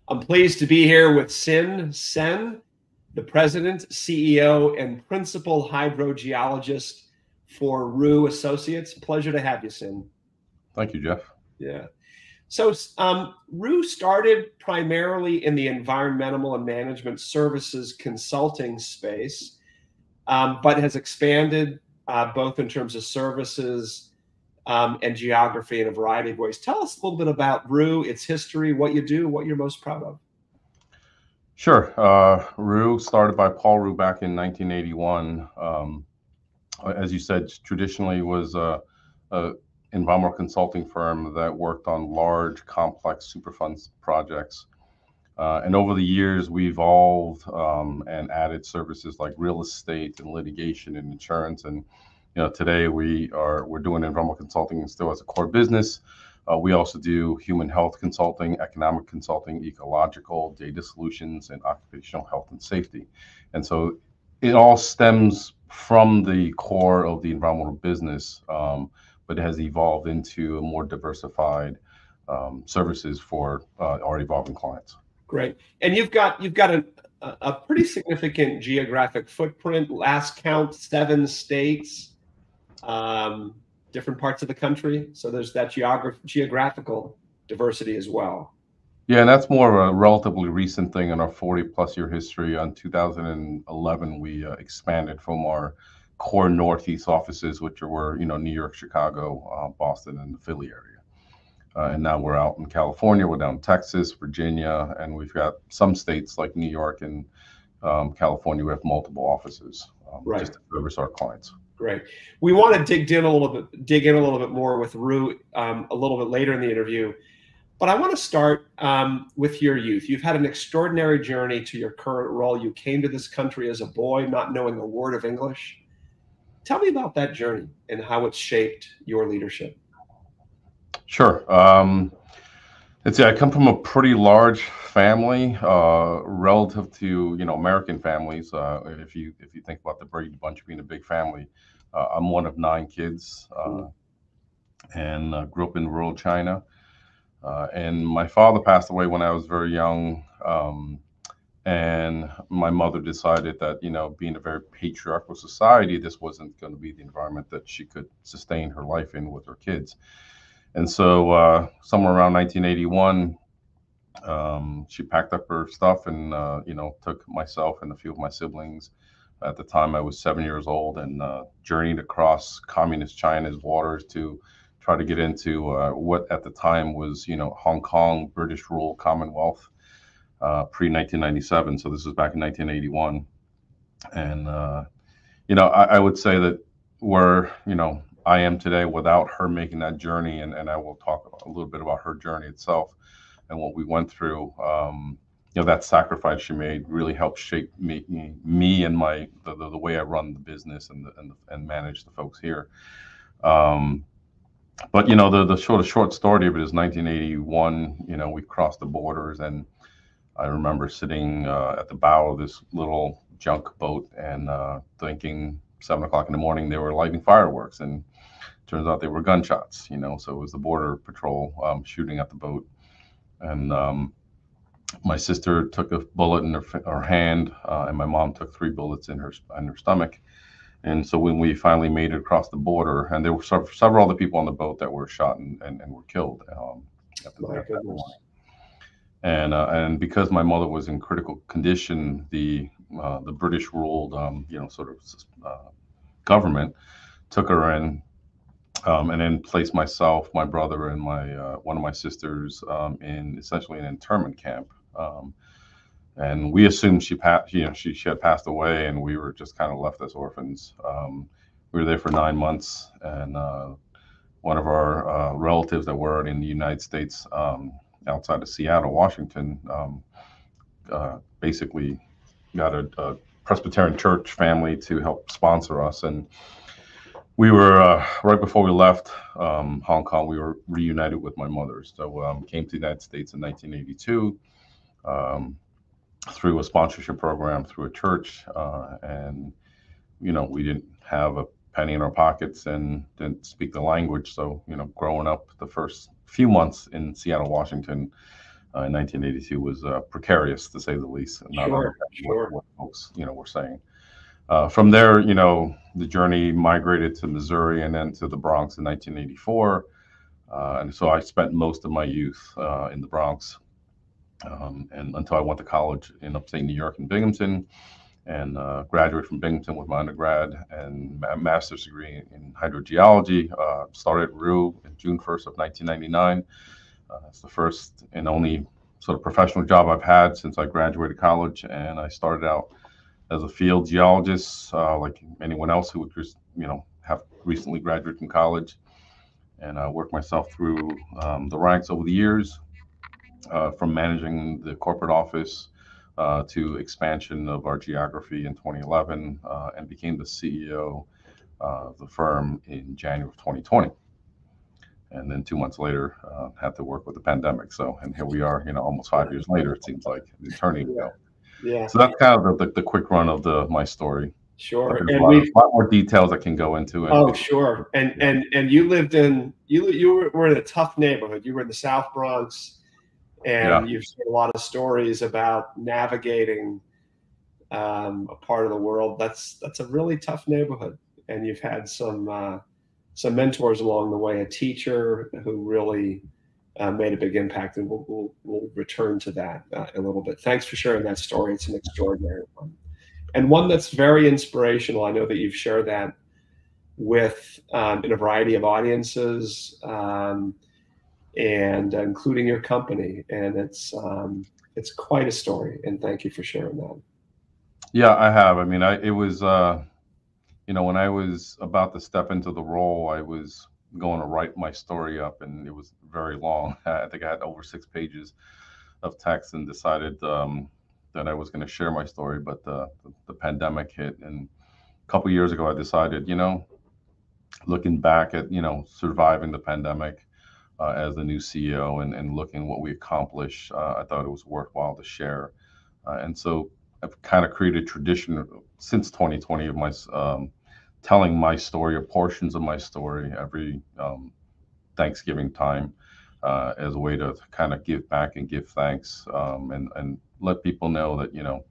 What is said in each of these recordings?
I'm pleased to be here with Sin Senh, the President, CEO, and Principal Hydrogeologist for Roux Associates. Pleasure to have you, Sin. Thank you, Jeff. Yeah. So Roux started primarily in the environmental and management services consulting space, but has expanded both in terms of services and geography in a variety of ways. Tell us a little bit about Roux, its history, what you do, what you're most proud of. Sure. Roux started by Paul Roux back in 1981. As you said, traditionally was a environmental consulting firm that worked on large, complex Superfund projects. And over the years, we evolved and added services like real estate and litigation and insurance. And today we're doing environmental consulting still as a core business. We also do human health consulting, economic consulting, ecological, data solutions, and occupational health and safety. And so it all stems from the core of the environmental business, but it has evolved into a more diversified services for our evolving clients. Great. And you've got a pretty significant geographic footprint. Last count, 7 states, different parts of the country. So there's that geographical diversity as well. Yeah, and that's more of a relatively recent thing in our 40+ year history. In 2011, we expanded from our core Northeast offices, which were New York, Chicago, Boston, and the Philly area. And now we're out in California, we're down in Texas, Virginia, and we've got some states like New York and California. We have multiple offices just to service our clients. Great. We want to dig in a little bit more with Roux a little bit later in the interview, but I want to start with your youth. You've had an extraordinary journey to your current role. You came to this country as a boy, not knowing a word of English. Tell me about that journey and how it's shaped your leadership. Sure. I come from a pretty large family relative to American families. If you think about the Brady Bunch being a big family, I'm one of 9 kids, and grew up in rural China. And my father passed away when I was very young, and my mother decided that being a very patriarchal society, this wasn't going to be the environment that she could sustain her life in with her kids. And so somewhere around 1981, she packed up her stuff and took myself and a few of my siblings. At the time, I was 7 years old, and journeyed across communist China's waters to try to get into what at the time was Hong Kong British rule Commonwealth, pre-1997. So this was back in 1981, and I would say that we're I am today without her making that journey, and I will talk a little bit about her journey itself and what we went through. That sacrifice she made really helped shape me and the way I run the business and manage the folks here. But the short story of it is 1981. We crossed the borders, and I remember sitting at the bow of this little junk boat and thinking 7 o'clock in the morning they were lighting fireworks, and turns out they were gunshots. So it was the border patrol shooting at the boat, and my sister took a bullet in her hand, and my mom took 3 bullets in her stomach. And so when we finally made it across the border, and there were several other people on the boat that were shot and were killed at that point. And because my mother was in critical condition, the British ruled government took her in, and then placed myself, my brother, and one of my sisters in essentially an internment camp. And we assumed she had passed away, and we were just kind of left as orphans. We were there for 9 months, and one of our relatives that were in the United States, outside of Seattle, Washington, basically got a Presbyterian church family to help sponsor us. And we were, right before we left Hong Kong, we were reunited with my mother. So came to the United States in 1982 through a sponsorship program through a church. And, we didn't have a penny in our pockets and didn't speak the language. So, growing up the first few months in Seattle, Washington, in 1982 was precarious, to say the least, and not Sure, what, sure. what folks, were saying. From there, the journey migrated to Missouri and then to the Bronx in 1984. And so I spent most of my youth in the Bronx, and until I went to college in upstate New York in Binghamton, and graduated from Binghamton with my undergrad and master's degree in hydrogeology. Started at Roux in June 1st of 1999. It's the first and only sort of professional job I've had since I graduated college, and I started out as a field geologist, like anyone else who would just, have recently graduated from college, and I worked myself through the ranks over the years, from managing the corporate office to expansion of our geography in 2011, and became the CEO of the firm in January of 2020. And then 2 months later, had to work with the pandemic. So, and here we are, almost 5 years later. It seems like an eternity ago. Yeah. So that's kind of the quick run of my story. Sure. But there's And a we've lot more details I can go into. Oh, sure. And you lived in you were in a tough neighborhood. You were in the South Bronx, and you've shared a lot of stories about navigating a part of the world that's a really tough neighborhood. And you've had some mentors along the way, a teacher who really made a big impact, and we'll return to that in a little bit. Thanks for sharing that story. It's an extraordinary one, and one that's very inspirational. I know that you've shared that with in a variety of audiences, and including your company, and it's quite a story. And thank you for sharing that. Yeah, I have. I mean, it was when I was about to step into the role, I was going to write my story up, and it was very long. I think I had over 6 pages of text, and decided that I was going to share my story. But the pandemic hit, and a couple years ago, I decided, looking back at surviving the pandemic as the new CEO, and looking what we accomplished, I thought it was worthwhile to share. And so I've kind of created a tradition since 2020 of my telling my story, or portions of my story, every Thanksgiving time, as a way to kind of give back and give thanks, and let people know that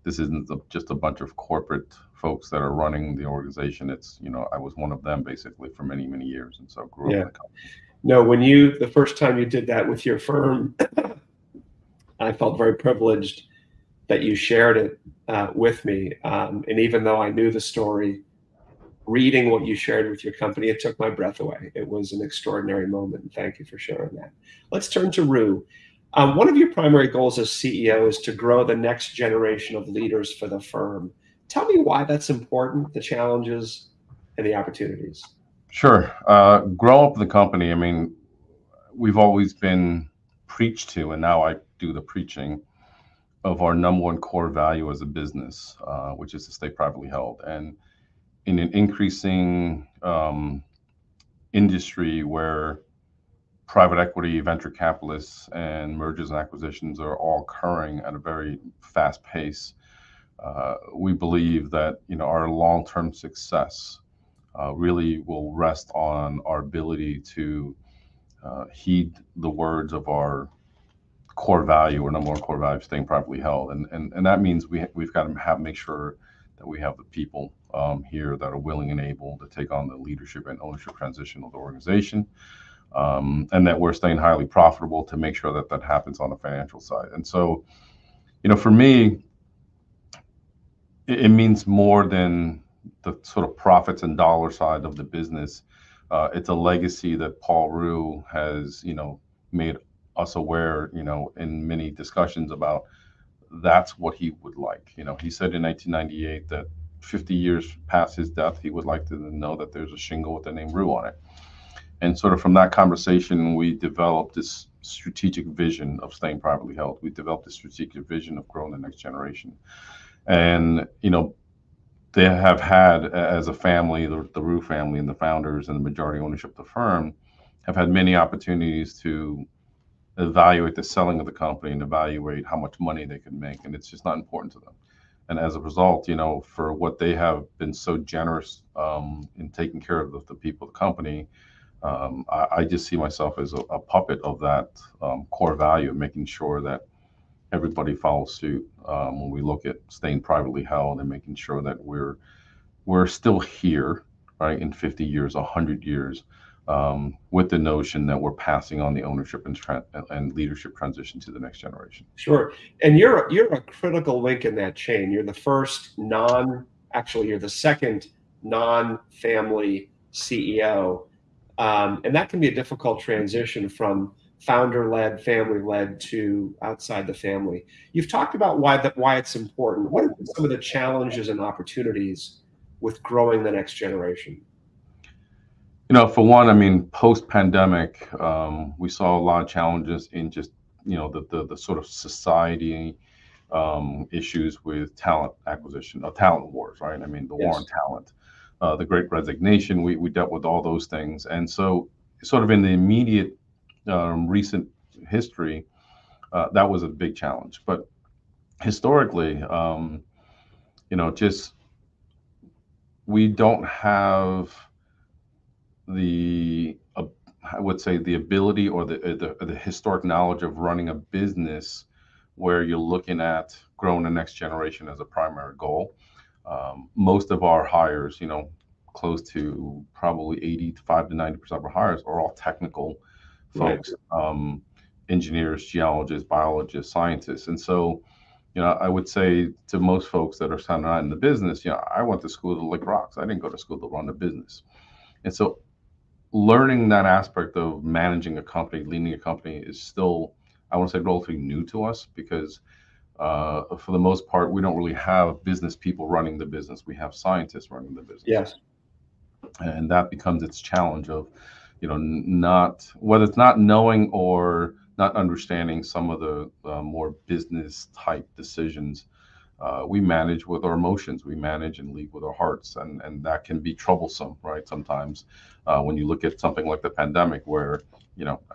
this isn't just a bunch of corporate folks that are running the organization. It's I was one of them basically for many, many years, and so grew up in the company. No, when the first time you did that with your firm, I felt very privileged that you shared it with me. And even though I knew the story, reading what you shared with your company, it took my breath away. It was an extraordinary moment. Thank you for sharing that. Let's turn to Roux. One of your primary goals as CEO is to grow the next generation of leaders for the firm. Tell me why that's important, the challenges and the opportunities. Sure. Grow up the company. I mean, we've always been preached to, and now I do the preaching of our number one core value as a business, which is to stay privately held. And in an increasing industry where private equity, venture capitalists, and mergers and acquisitions are all occurring at a very fast pace, we believe that our long-term success really will rest on our ability to heed the words of our core value, or number one core value, staying privately held, and that means we've got to make sure that we have the people here that are willing and able to take on the leadership and ownership transition of the organization, and that we're staying highly profitable to make sure that that happens on the financial side. And so, for me, it means more than the sort of profits and dollar side of the business. It's a legacy that Paul Roux has, made us aware, in many discussions about. That's what he would like. He said in 1998 that 50 years past his death, he would like to know that there's a shingle with the name Roux on it. And sort of from that conversation, we developed this strategic vision of staying privately held. We developed a strategic vision of growing the next generation. And, they have had, as a family, the Roux family and the founders and the majority ownership of the firm have had many opportunities to evaluate the selling of the company and evaluate how much money they could make, and it's just not important to them. And as a result, for what they have been so generous in taking care of the people of the company, I just see myself as a puppet of that core value of making sure that everybody follows suit when we look at staying privately held and making sure that we're still here, right, in 50 years, 100 years, with the notion that we're passing on the ownership and leadership transition to the next generation. Sure. And you're a critical link in that chain. You're the first actually, you're the second non-family CEO. And that can be a difficult transition from founder-led, family-led to outside the family. You've talked about why it's important. What are some of the challenges and opportunities with growing the next generation? For one, I mean, post-pandemic, we saw a lot of challenges in just, the sort of society issues with talent acquisition, talent wars, right? I mean, the war on talent, the Great Resignation, we dealt with all those things. And so sort of in the immediate recent history, that was a big challenge. But historically, just we don't have I would say the ability or the historic knowledge of running a business where you're looking at growing the next generation as a primary goal. Most of our hires, close to probably 85 to 90% of our hires are all technical folks, engineers, geologists, biologists, scientists. And so, I would say to most folks that are starting out in the business, I went to school to lick rocks. I didn't go to school to run a business. And so learning that aspect of managing a company, leading a company is still, I want to say, relatively new to us because for the most part, we don't really have business people running the business. We have scientists running the business. Yes. And that becomes its challenge of, not whether it's not knowing or not understanding some of the more business type decisions. We manage with our emotions. We manage and lead with our hearts, and that can be troublesome, right? Sometimes when you look at something like the pandemic, where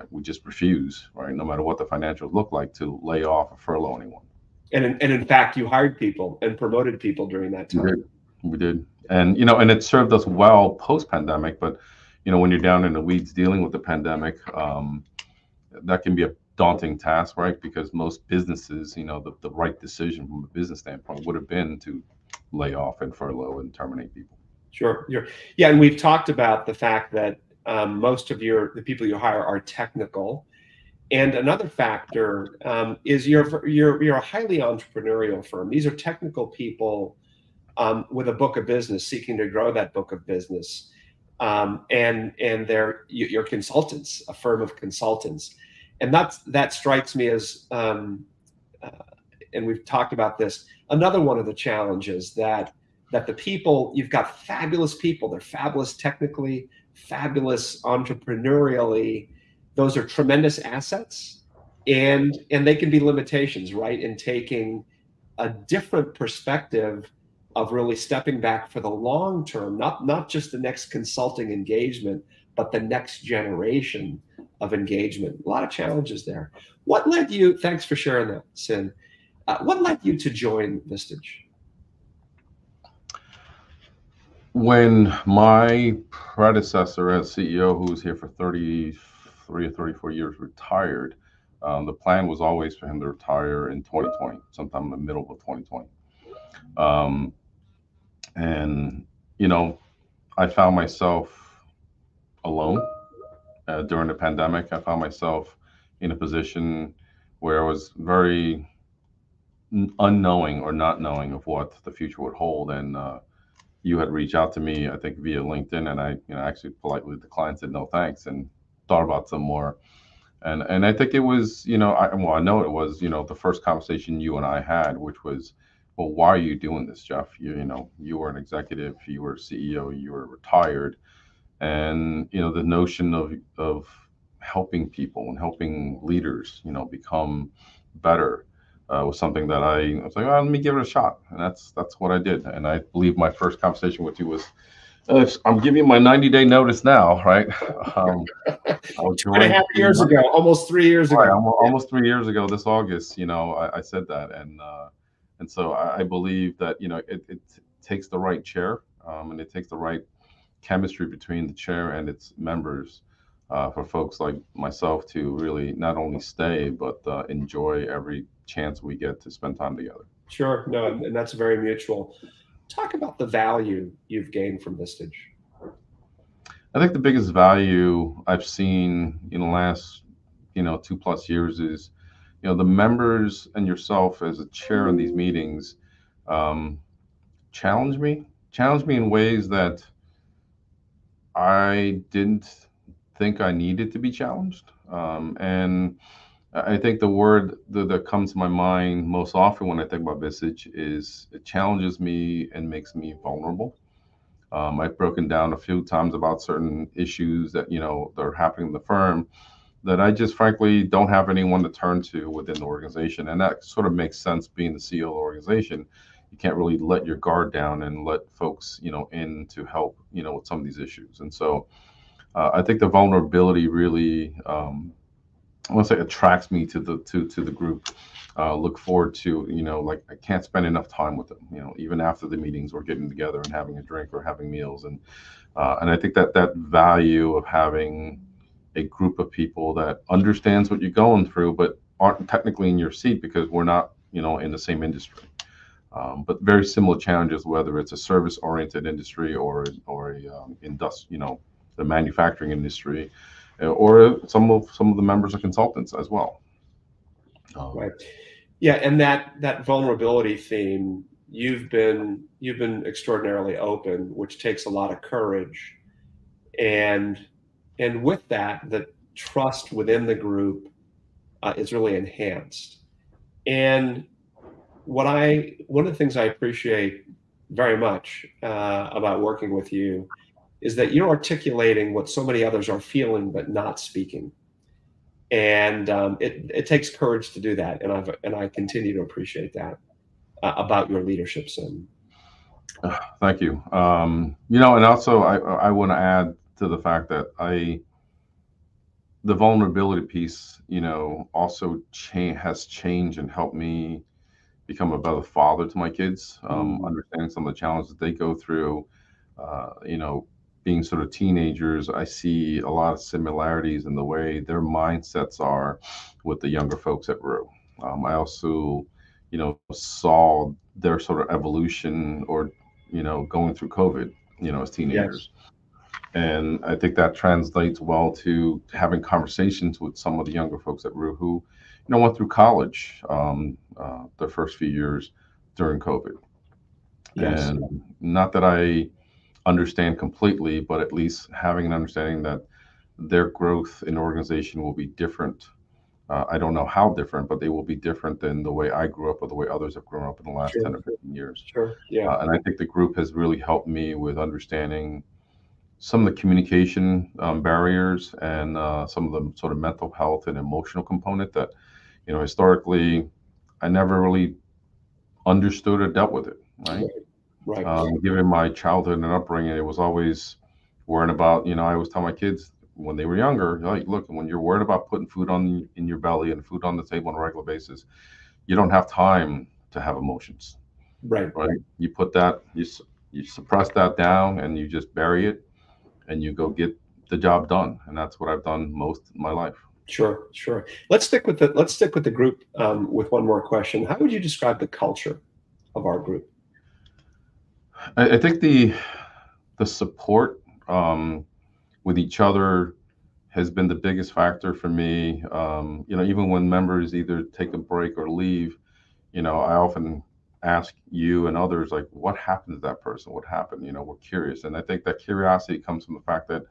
we just refuse, right, no matter what the financials look like, to lay off or furlough anyone. And in fact, you hired people and promoted people during that time. We did. And and it served us well post-pandemic. But when you're down in the weeds dealing with the pandemic, that can be a daunting task, right? Because most businesses, the right decision from a business standpoint would have been to lay off and furlough and terminate people. Sure. Yeah, and we've talked about the fact that most of the people you hire are technical, and another factor is you're a highly entrepreneurial firm. These are technical people with a book of business, seeking to grow that book of business, and you're consultants, a firm of consultants. And that strikes me as, and we've talked about this, another one of the challenges that the people, you've got fabulous people, they're fabulous technically, fabulous entrepreneurially, those are tremendous assets, and they can be limitations, right, in taking a different perspective of really stepping back for the long term, not just the next consulting engagement, but the next generation of engagement. A lot of challenges there. What led you, thanks for sharing that, Sin, what led you to join Vistage? When my predecessor as CEO, who was here for 33 or 34 years, retired, the plan was always for him to retire in 2020, sometime in the middle of 2020. And, I found myself alone during the pandemic. I found myself in a position where I was very unknowing or not knowing of what the future would hold. And you had reached out to me, I think, via LinkedIn, and I, actually politely declined, said no thanks, and thought about some more. And I think it was, I know it was, the first conversation you and I had, which was, well, why are you doing this, Jeff? You were an executive, you were a CEO, you were retired, and the notion of helping people and helping leaders, become better was something that I was like, oh, let me give it a shot, and that's what I did. And I believe my first conversation with you was, I'm giving you my 90-day notice now, right? 2.5 years ago, almost 3 years ago. Right, almost 3 years ago this August, I said that, and so I believe that it takes the right chair, and it takes the right chemistry between the chair and its members for folks like myself to really not only stay, but enjoy every chance we get to spend time together. Sure. No, and that's very mutual. Talk about the value you've gained from Vistage. I think the biggest value I've seen in the last, 2+ years is, the members and yourself as a chair in these meetings um, challenge me in ways that I didn't think I needed to be challenged. And I think the word that comes to my mind most often when I think about Visage is it challenges me and makes me vulnerable. I've broken down a few times about certain issues that that are happening in the firm that I just frankly don't have anyone to turn to within the organization, and that sort of makes sense. Being the CEO of the organization, you can't really let your guard down and let folks in to help with some of these issues. And so I think the vulnerability really I want to say attracts me to the group. Look forward to like I can't spend enough time with them. Even after the meetings, we're getting together and having a drink or having meals, and I think that value of having a group of people that understands what you're going through, but aren't technically in your seat because we're not in the same industry, but very similar challenges, whether it's a service-oriented industry or a the manufacturing industry, or some of the members are consultants as well. Right. Yeah, and that vulnerability theme, you've been extraordinarily open, which takes a lot of courage, and with that, the trust within the group is really enhanced. And one of the things I appreciate very much about working with you is that you're articulating what so many others are feeling but not speaking. And it takes courage to do that, and I continue to appreciate that about your leadership, Sin. Thank you. And also I want to add to the fact that the vulnerability piece, also has changed and helped me become a better father to my kids. Understanding some of the challenges they go through, being sort of teenagers, I see a lot of similarities in the way their mindsets are with the younger folks at Roux. I also, saw their sort of evolution or, going through COVID, as teenagers. Yes. And I think that translates well to having conversations with some of the younger folks at Roux who, went through college their first few years during COVID. Yes. And not that I understand completely, but at least having an understanding that their growth in organization will be different. I don't know how different, but they will be different than the way I grew up or the way others have grown up in the last 10 Sure. or 15 years. Sure. Yeah. And I think the group has really helped me with understanding some of the communication barriers and some of the sort of mental health and emotional component that, historically, I never really understood or dealt with it, right? Right. Right. Given my childhood and upbringing, it was always worrying about, I always tell my kids when they were younger, like, look, when you're worried about putting food in your belly and food on the table on a regular basis, you don't have time to have emotions, Right. right? You put that, you suppress that down and you just bury it and you go get the job done. And that's what I've done most of my life. Sure. Sure. Let's stick with the group with one more question. How would you describe the culture of our group? I think the support with each other has been the biggest factor for me. Even when members either take a break or leave, I often ask you and others, like, what happened to that person? What happened? We're curious. And I think that curiosity comes from the fact that,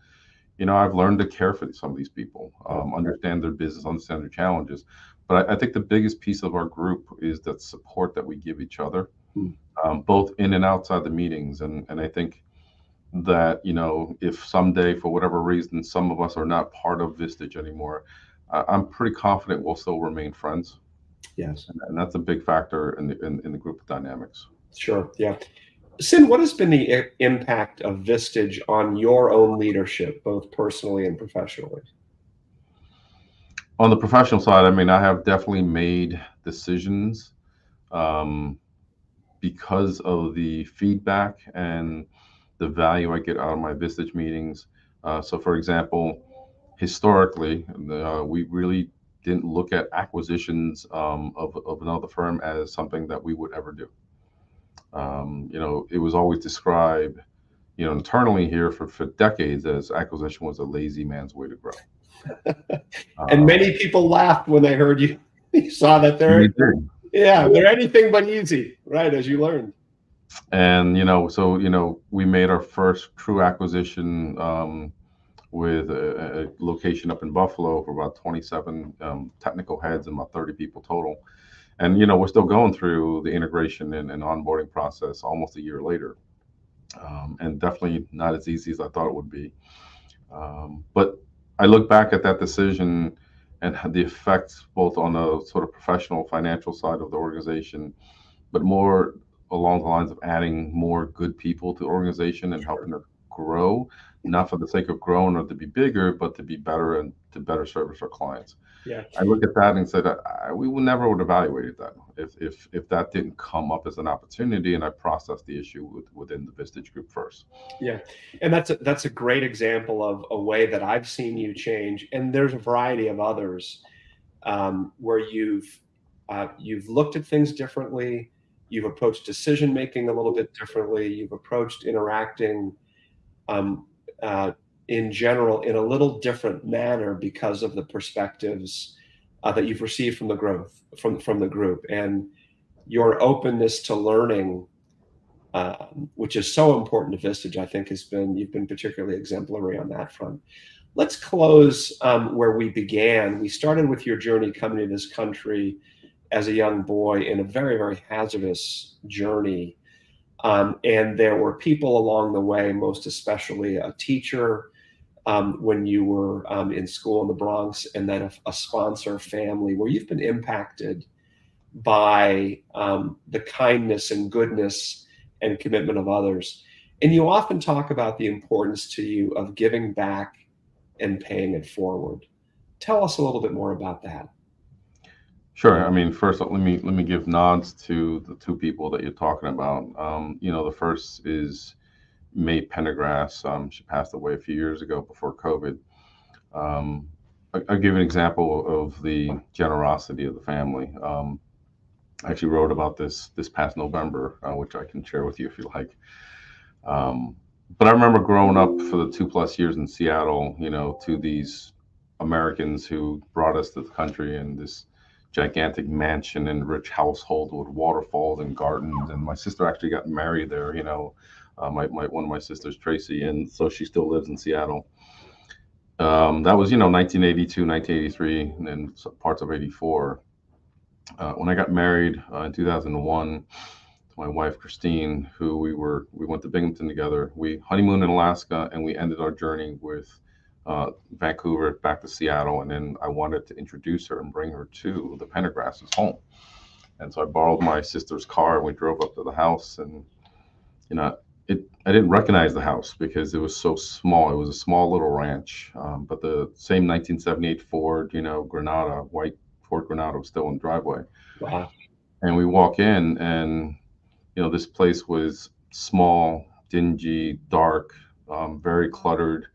I've learned to care for some of these people, understand their business, understand their challenges. But I think the biggest piece of our group is that support that we give each other, both in and outside the meetings. And I think that, if someday, for whatever reason, some of us are not part of Vistage anymore, I'm pretty confident we'll still remain friends. Yes. And that's a big factor in the group dynamics. Sure. Yeah. Sin, what has been the impact of Vistage on your own leadership, both personally and professionally? On the professional side, I mean, I have definitely made decisions because of the feedback and the value I get out of my Vistage meetings. So, for example, historically, we really didn't look at acquisitions of another firm as something that we would ever do. It was always described, internally here for decades as acquisition was a lazy man's way to grow. And many people laughed when they heard you. You saw that they're anything but easy, right? As you learned. And we made our first true acquisition with a location up in Buffalo for about 27 technical heads and about 30 people total. And we're still going through the integration and onboarding process almost a year later, and definitely not as easy as I thought it would be. But I look back at that decision and had the effects both on the sort of professional financial side of the organization, but more along the lines of adding more good people to the organization and helping it grow, not for the sake of growing or to be bigger, but to be better and to better service our clients. Yeah, I look at that and said, we would never would evaluated that if that didn't come up as an opportunity, and I processed the issue within the Vistage group first. Yeah, and that's a great example of a way that I've seen you change. And there's a variety of others where you've looked at things differently, you've approached decision making a little bit differently, you've approached interacting in general in a little different manner because of the perspectives that you've received from the growth from the group, and your openness to learning, which is so important to Vistage. I think you've been particularly exemplary on that front. Let's close where we began. We started with your journey coming to this country as a young boy in a very, very hazardous journey. And there were people along the way, most especially a teacher when you were in school in the Bronx, and then a sponsor family where you've been impacted by the kindness and goodness and commitment of others. And you often talk about the importance to you of giving back and paying it forward. Tell us a little bit more about that. Sure. I mean, first, let me give nods to the two people that you're talking about. The first is May Pendergrass. She passed away a few years ago before COVID. I'll give an example of the generosity of the family. I actually wrote about this past November, which I can share with you if you like. But I remember growing up for the 2+ years in Seattle, to these Americans who brought us to the country in this gigantic mansion and rich household with waterfalls and gardens. And my sister actually got married there, one of my sisters, Tracy, and so she still lives in Seattle. That was, 1982, 1983, and then parts of 84. When I got married in 2001 to my wife, Christine, who we went to Binghamton together. We honeymooned in Alaska, and we ended our journey with Vancouver back to Seattle. And then I wanted to introduce her and bring her to the Pendergrasses' home. And so I borrowed my sister's car, and we drove up to the house. And, I didn't recognize the house because it was so small. It was a small little ranch, but the same 1978 Ford, Granada, white Ford Granada was still in the driveway. Wow. And we walk in, and, this place was small, dingy, dark, very cluttered.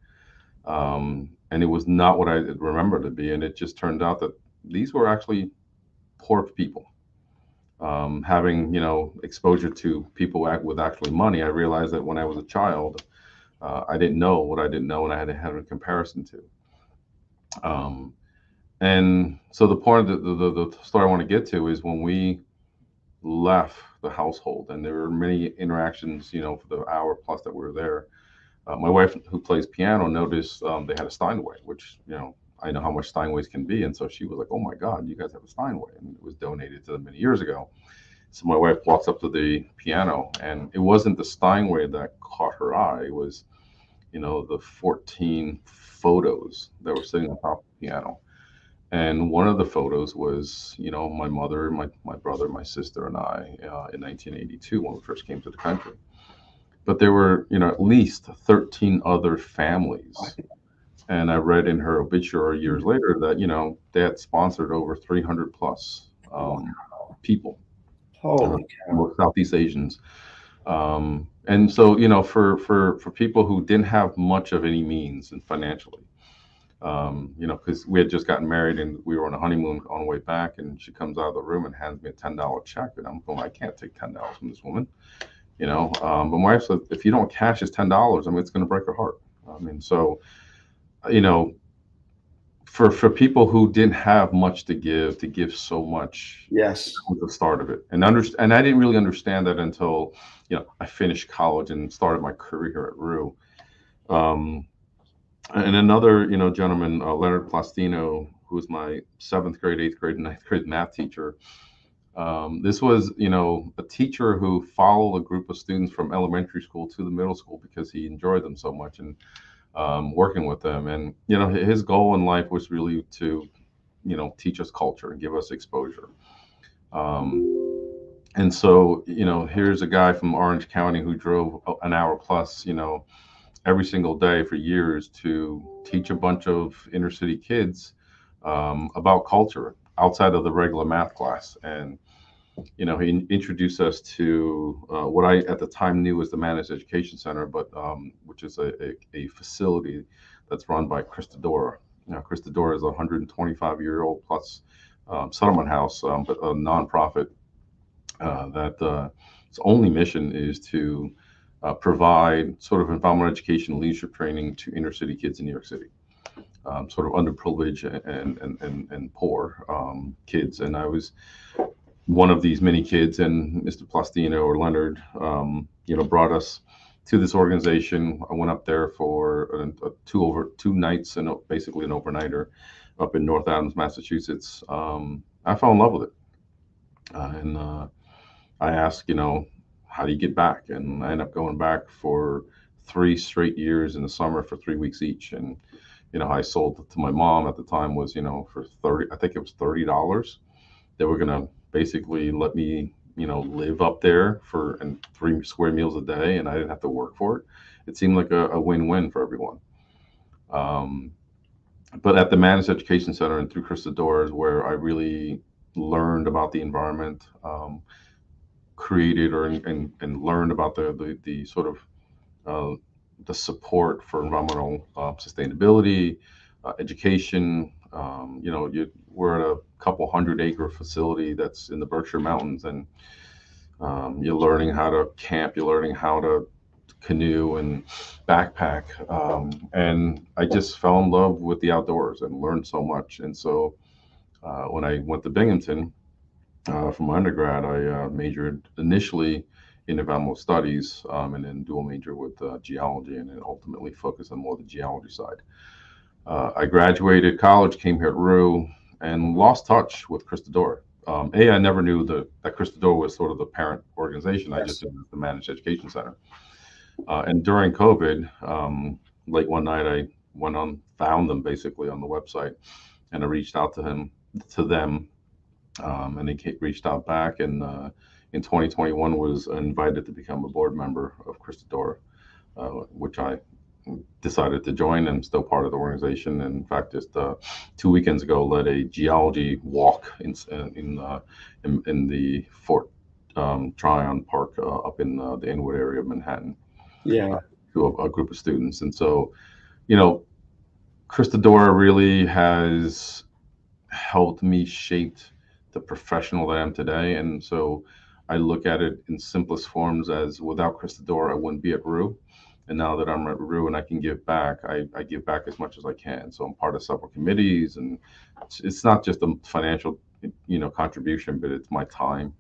And it was not what I remembered it to be. And it just turned out that these were actually poor people. Having, exposure to people with actually money, I realized that when I was a child, I didn't know what I didn't know, and I had to have a comparison to. And so the point of the story I want to get to is when we left the household, and there were many interactions, for the hour plus that we were there. My wife, who plays piano, noticed they had a Steinway, which, I know how much Steinways can be. And so she was like, "Oh my God, you guys have a Steinway." And it was donated to them many years ago. So my wife walks up to the piano, and it wasn't the Steinway that caught her eye. It was, the 14 photos that were sitting on top of the piano. And one of the photos was, my mother, my brother, my sister, and I in 1982 when we first came to the country. But there were, at least 13 other families. And I read in her obituary years later that, they had sponsored over 300 plus people. Holy cow. Southeast Asians. And so, for people who didn't have much of any means and financially, You know, because we had just gotten married and we were on a honeymoon on the way back, and she comes out of the room and hands me a $10 check, and I'm going, I can't take $10 from this woman, you know. But my wife said, if you don't cash this $10, I mean, it's going to break her heart. I mean, so, you know, for people who didn't have much to give so much. Yes, was the start of it, and I didn't really understand that until, you know, I finished college and started my career here at Roux. And another, you know, gentleman, Leonard Plastino, who was my 7th grade, 8th grade, and 9th grade math teacher. This was, you know, a teacher who followed a group of students from elementary school to the middle school because he enjoyed them so much, and working with them. And, you know, his goal in life was really to, you know, teach us culture and give us exposure. And so, you know, here's a guy from Orange County who drove an hour plus, you know, every single day for years to teach a bunch of inner city kids about culture outside of the regular math class. And, you know, he introduced us to what I at the time knew as the Managed Education Center, but which is a facility that's run by Christadora. You know, Christadora is a 125-year-old plus settlement house, but a nonprofit that its only mission is to provide sort of environmental education, leadership training to inner city kids in New York City, sort of underprivileged and poor kids. And I was one of these many kids, and Mr. Plastino or Leonard, you know, brought us to this organization. I went up there for 2 nights and basically an overnighter up in North Adams, Massachusetts. I fell in love with it, and I asked, you know, how do you get back? And I ended up going back for 3 straight years in the summer for 3 weeks each. And, you know, I sold it to my mom at the time was, you know, for I think it was $30. They were going to basically let me, you know, live up there and 3 square meals a day, and I didn't have to work for it. It seemed like a win-win for everyone. But at the Managed Education Center and through Christadora is where I really learned about the environment, created and learned about the sort of the support for environmental sustainability, education. You know, we're at a couple 100-acre facility that's in the Berkshire Mountains, and you're learning how to camp, you're learning how to canoe and backpack, and I just fell in love with the outdoors and learned so much. And so when I went to Binghamton, for my undergrad, I majored initially in environmental studies, and then dual major with geology, and then ultimately focused on more the geology side. I graduated college, came here at Roux, and lost touch with Christadora. I never knew that Christadora was sort of the parent organization. Yes. I just did the Managed Education Center. And during COVID, late one night, I found them basically on the website, and I reached out to them. And they reached out back, and in 2021 was invited to become a board member of Christadora, which I decided to join. And still part of the organization. And in fact, just 2 weekends ago, led a geology walk in the Fort Tryon Park up in the Inwood area of Manhattan. Yeah, to a group of students. And so, you know, Christadora really has helped me shape the professional that I am today. And so I look at it in simplest forms as without Christadora, I wouldn't be at Roux. And now that I'm at Roux and I can give back, I give back as much as I can. So I'm part of several committees, and it's not just a financial, you know, contribution, but it's my time.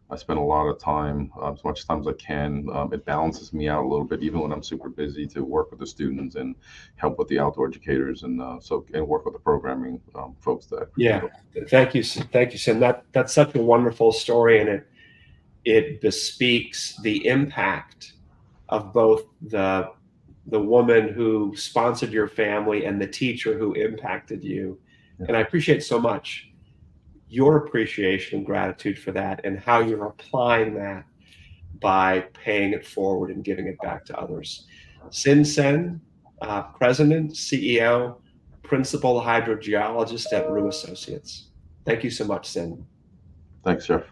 I spend a lot of time, as much time as I can. It balances me out a little bit, even when I'm super busy, to work with the students and help with the outdoor educators, and work with the programming folks. Yeah, thank you, Sin. That's such a wonderful story, and it bespeaks the impact of both the woman who sponsored your family and the teacher who impacted you. Yeah. And I appreciate so much your appreciation and gratitude for that, and how you're applying that by paying it forward and giving it back to others. Sin Senh, President, CEO, Principal Hydrogeologist at Roux Associates. Thank you so much, Sin. Thanks, Jeff.